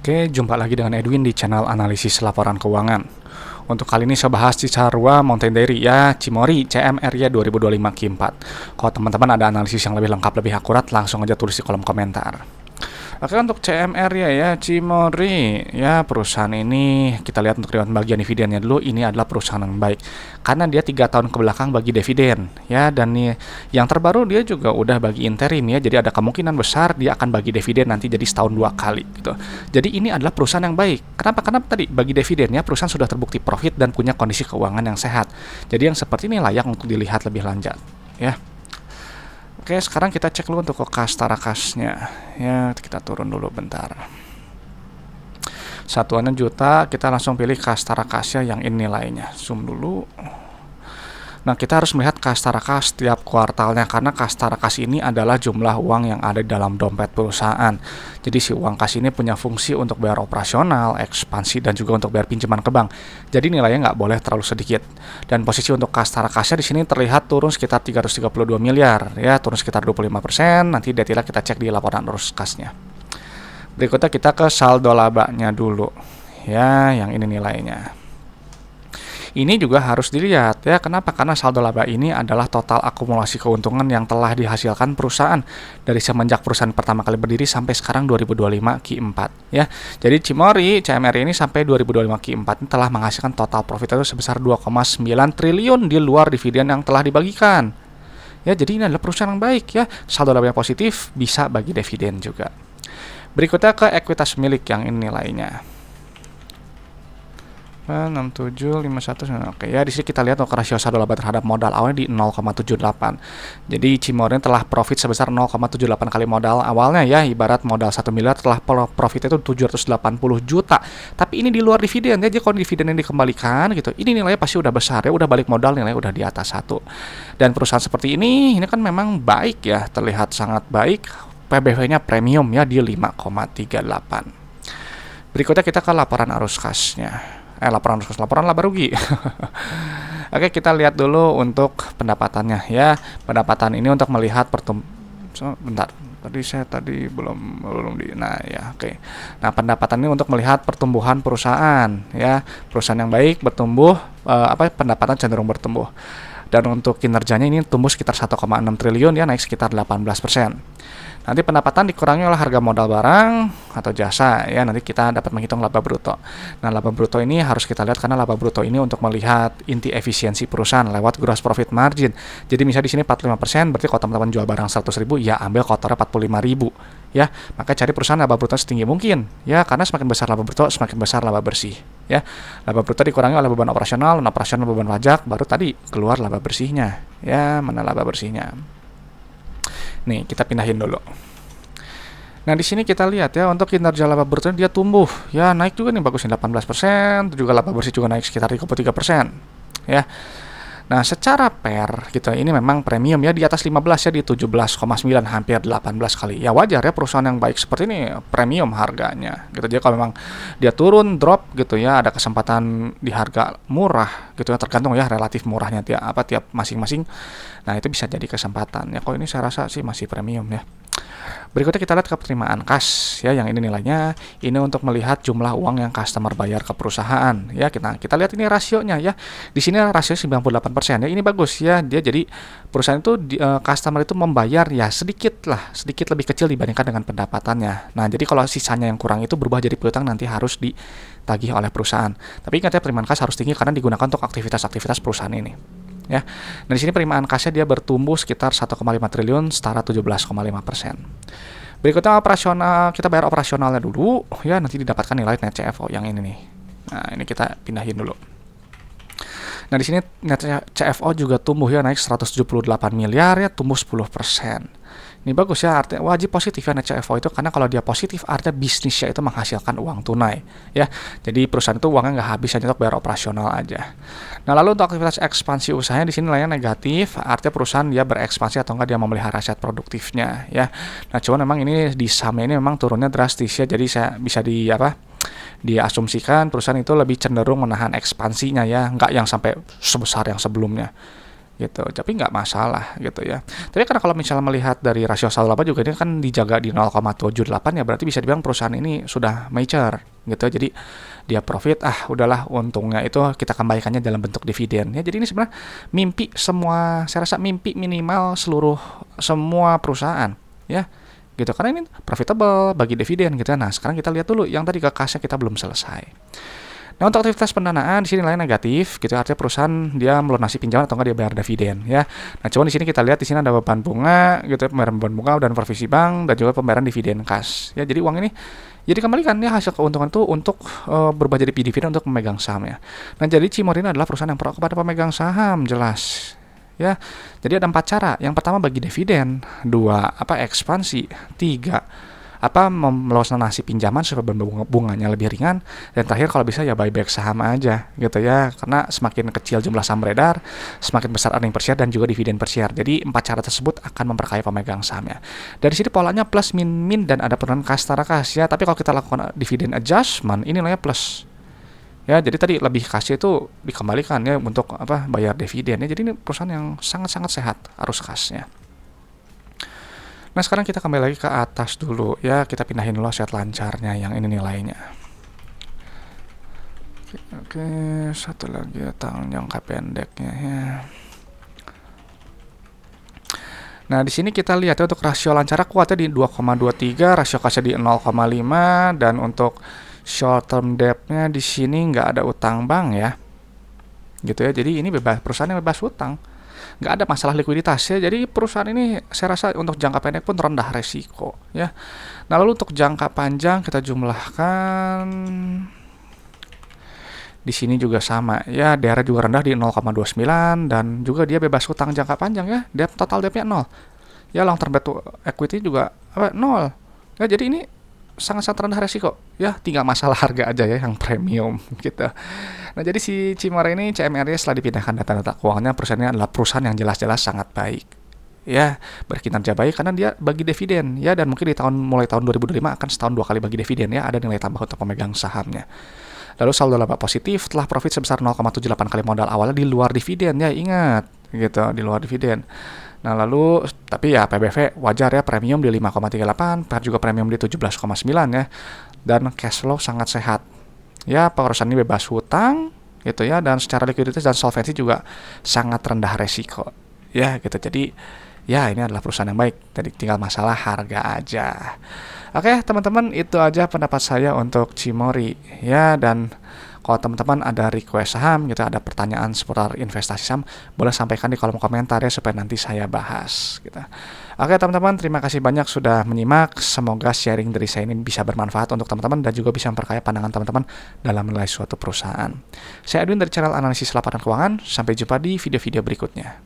Oke, jumpa lagi dengan Edwin di channel analisis laporan keuangan. Untuk kali ini saya bahas Cisarua Mountain Dairy ya, Cimory CMR ya 2025 Q4. Kalau teman-teman ada analisis yang lebih lengkap, lebih akurat, langsung aja tulis di kolom komentar. Oke, untuk CMR ya Cimory ya, perusahaan ini kita lihat untuk riwayat bagian dividennya dulu. Ini adalah perusahaan yang baik karena dia 3 tahun ke belakang bagi dividen ya, dan nih yang terbaru dia juga udah bagi interim ya, jadi ada kemungkinan besar dia akan bagi dividen nanti jadi setahun 2 kali gitu. Jadi ini adalah perusahaan yang baik. Kenapa? Karena tadi bagi dividennya perusahaan sudah terbukti profit dan punya kondisi keuangan yang sehat. Jadi yang seperti ini layak untuk dilihat lebih lanjut ya. Oke, sekarang kita cek dulu untuk kas tarakasnya. Ya, kita turun dulu bentar. Satuannya juta, kita langsung pilih kas tarakasnya yang ini nilainya. Zoom dulu. Nah, kita harus melihat kas tarakas setiap kuartalnya karena kas tarakas ini adalah jumlah uang yang ada di dalam dompet perusahaan. Jadi si uang kas ini punya fungsi untuk bayar operasional, ekspansi, dan juga untuk bayar pinjaman ke bank. Jadi nilainya nggak boleh terlalu sedikit. Dan posisi untuk kas tarakasnya di sini terlihat turun sekitar 332 miliar, ya turun sekitar 25%. Nanti detailnya kita cek di laporan arus kasnya. Berikutnya kita ke saldo labanya dulu, ya yang ini nilainya. Ini juga harus dilihat ya, kenapa? Karena saldo laba ini adalah total akumulasi keuntungan yang telah dihasilkan perusahaan dari semenjak perusahaan pertama kali berdiri sampai sekarang 2025 Q4 ya. Jadi Cimory CMR ini sampai 2025 Q4 ini telah menghasilkan total profit itu sebesar 2,9 triliun di luar dividen yang telah dibagikan. Ya, jadi ini adalah perusahaan yang baik ya. Saldo laba yang positif, bisa bagi dividen juga. Berikutnya ke ekuitas milik yang ini nilainya. 6751. Oke ya, di sini kita lihat untuk rasio saldo laba terhadap modal awalnya di 0,78. Jadi Cimory telah profit sebesar 0,78 kali modal awalnya ya, ibarat modal 1 miliar telah profit itu 780 juta. Tapi ini di luar dividen ya, jadi kalau dividen yang dikembalikan gitu, ini nilainya pasti udah besar ya, udah balik modal, nilainya udah di atas 1. Dan perusahaan seperti ini kan memang baik ya, terlihat sangat baik. PBV-nya premium ya di 5,38. Berikutnya kita ke laporan arus kasnya. Laporan laba rugi. Oke, kita lihat dulu untuk pendapatannya ya. Pendapatan ini untuk melihat bentar. Tadi belum di. Nah, ya, oke. Nah, pendapatan ini untuk melihat pertumbuhan perusahaan ya. Perusahaan yang baik bertumbuh, pendapatan cenderung bertumbuh. Dan untuk kinerjanya ini tumbuh sekitar 1,6 triliun ya, naik sekitar 18%. Nanti pendapatan dikurangi oleh harga modal barang atau jasa ya, nanti kita dapat menghitung laba bruto. Nah, laba bruto ini harus kita lihat karena laba bruto ini untuk melihat inti efisiensi perusahaan lewat gross profit margin. Jadi misalnya di sini 45%, berarti kalau teman-teman jual barang 100.000 ya ambil kotornya 45.000 ya. Maka cari perusahaan laba bruto setinggi mungkin ya, karena semakin besar laba bruto semakin besar laba bersih ya. Laba bruto dikurangi oleh beban operasional, beban pajak, baru tadi keluar laba bersihnya ya. Mana laba bersihnya? Nih, kita pindahin dulu. Nah, di sini kita lihat ya, untuk kinerja laba bruto dia tumbuh ya, naik juga nih, bagusnya 18%, juga laba bersih juga naik sekitar 33% ya. Nah, secara per gitu ini memang premium ya, di atas 15 ya, di 17,9, hampir 18 kali. Ya wajar ya, perusahaan yang baik seperti ini premium harganya gitu. Jadi kalau memang dia turun drop gitu ya, ada kesempatan di harga murah gitu ya, tergantung ya relatif murahnya tiap masing-masing. Nah, itu bisa jadi kesempatan ya. Kalau ini saya rasa sih masih premium ya. Berikutnya kita lihat ke penerimaan kas ya, yang ini nilainya. Ini untuk melihat jumlah uang yang customer bayar ke perusahaan ya. Kita lihat ini rasionya ya. Di sini rasio 98% ya. Ini bagus ya. Dia jadi perusahaan itu customer itu membayar ya sedikit lebih kecil dibandingkan dengan pendapatannya. Nah, jadi kalau sisanya yang kurang itu berubah jadi piutang, nanti harus ditagih oleh perusahaan. Tapi ingat ya, penerimaan kas harus tinggi karena digunakan untuk aktivitas-aktivitas perusahaan ini. Ya, nah di sini penerimaan kasnya dia bertumbuh sekitar 1,5 triliun, setara 17,5%. Berikutnya operasional, kita bayar operasionalnya dulu, ya nanti didapatkan nilai net CFO yang ini nih. Nah, ini kita pindahin dulu. Nah, di sini net CFO juga tumbuh ya, naik 178 miliar ya, tumbuh 10%. Ini bagus ya, artinya wajib positif ya net CFO itu, karena kalau dia positif artinya bisnisnya itu menghasilkan uang tunai ya. Jadi perusahaan itu uangnya nggak habis hanya untuk bayar operasional aja. Nah, lalu untuk aktivitas ekspansi usahanya di sini nilainya negatif, artinya perusahaan dia berekspansi atau enggak dia memelihara aset produktifnya ya. Nah, cuman memang ini di saham ini memang turunnya drastis ya, jadi saya bisa diasumsikan perusahaan itu lebih cenderung menahan ekspansinya ya, nggak yang sampai sebesar yang sebelumnya. gitu. Tapi nggak masalah gitu ya. Tapi karena kalau misalnya melihat dari rasio saldo laba juga ini kan dijaga di 0,78 ya, berarti bisa dibilang perusahaan ini sudah mature gitu. Jadi dia profit, udahlah untungnya itu kita kembalikannya dalam bentuk dividen ya. Jadi ini sebenarnya mimpi semua, saya rasa mimpi minimal seluruh semua perusahaan ya. Gitu, karena ini profitable bagi dividen gitu ya. Nah, sekarang kita lihat dulu yang tadi ke kasnya kita belum selesai. Nah, untuk aktivitas pendanaan di sini nilai negatif, gitu artinya perusahaan dia melunasi pinjaman atau enggak dia bayar dividen ya. Nah, cuman di sini kita lihat di sini ada beban bunga, gitu ya, pembayaran beban bunga dan provisi bank dan juga pembayaran dividen kas. Ya, jadi uang ini jadi kembalikan ya hasil keuntungan itu untuk berubah jadi dividen untuk pemegang saham ya. Nah, jadi Cimor ini adalah perusahaan yang pro kepada pemegang saham, jelas. Ya, jadi ada 4 cara. Yang pertama bagi dividen, 2 ekspansi, 3 melunasi pinjaman supaya bunganya lebih ringan, dan terakhir kalau bisa ya buyback saham aja gitu ya, karena semakin kecil jumlah saham beredar semakin besar earning per share dan juga dividen per share. Jadi 4 cara tersebut akan memperkaya pemegang sahamnya. Dari sini polanya plus min dan ada penurunan kas setara kas ya, tapi kalau kita lakukan dividen adjustment ini nilainya plus ya. Jadi tadi lebih kasih itu dikembalikan ya untuk bayar dividen ya. Jadi ini perusahaan yang sangat-sangat sehat arus kasnya. Nah, sekarang kita kembali lagi ke atas dulu ya, kita pindahin dulu aset lancarnya yang ini nilainya. Oke, satu lagi ya, tanggung jangka pendeknya ya. Nah, di sini kita lihat ya, untuk rasio lancar kuatnya di 2,23, rasio kasnya di 0,5, dan untuk short term debt-nya di sini nggak ada utang bank ya. Gitu ya. Jadi ini perusahaan yang bebas utang. Nggak ada masalah likuiditas ya. Jadi perusahaan ini saya rasa untuk jangka pendek pun rendah resiko ya. Nah, lalu untuk jangka panjang kita jumlahkan di sini juga sama ya, daerah juga rendah di 0,29 dan juga dia bebas utang jangka panjang ya. Total debt-nya 0. Ya, long term debt to equity juga 0. Ya, jadi ini sangat-sangat rendah resiko ya, tinggal masalah harga aja ya yang premium gitu. Nah, jadi si Cimor ini CMR-nya setelah dipindahkan data-data keuangannya, perusahaannya adalah perusahaan yang jelas-jelas sangat baik ya, berkinerja baik karena dia bagi dividen ya, dan mungkin mulai tahun 2025 akan setahun 2 kali bagi dividen ya, ada nilai tambah untuk pemegang sahamnya. Lalu saldo laba positif setelah profit sebesar 0,78 kali modal awalnya di luar dividen ya, ingat gitu, di luar dividen. Nah, lalu tapi ya PBV wajar ya, premium di 5,38, PER juga premium di 17,9 ya, dan cash flow sangat sehat. Ya, perusahaan ini bebas hutang gitu ya, dan secara likuiditas dan solvensi juga sangat rendah resiko. Ya, gitu. Jadi ya ini adalah perusahaan yang baik. Jadi tinggal masalah harga aja. Oke, teman-teman, itu aja pendapat saya untuk Cimori ya, dan kalau teman-teman ada request saham gitu, ada pertanyaan seputar investasi saham, boleh sampaikan di kolom komentar ya, supaya nanti saya bahas gitu. Oke, teman-teman, terima kasih banyak sudah menyimak. Semoga sharing dari saya ini bisa bermanfaat untuk teman-teman dan juga bisa memperkaya pandangan teman-teman dalam menilai suatu perusahaan. Saya Edwin dari channel Analisis Laporan Keuangan. Sampai jumpa di video-video berikutnya.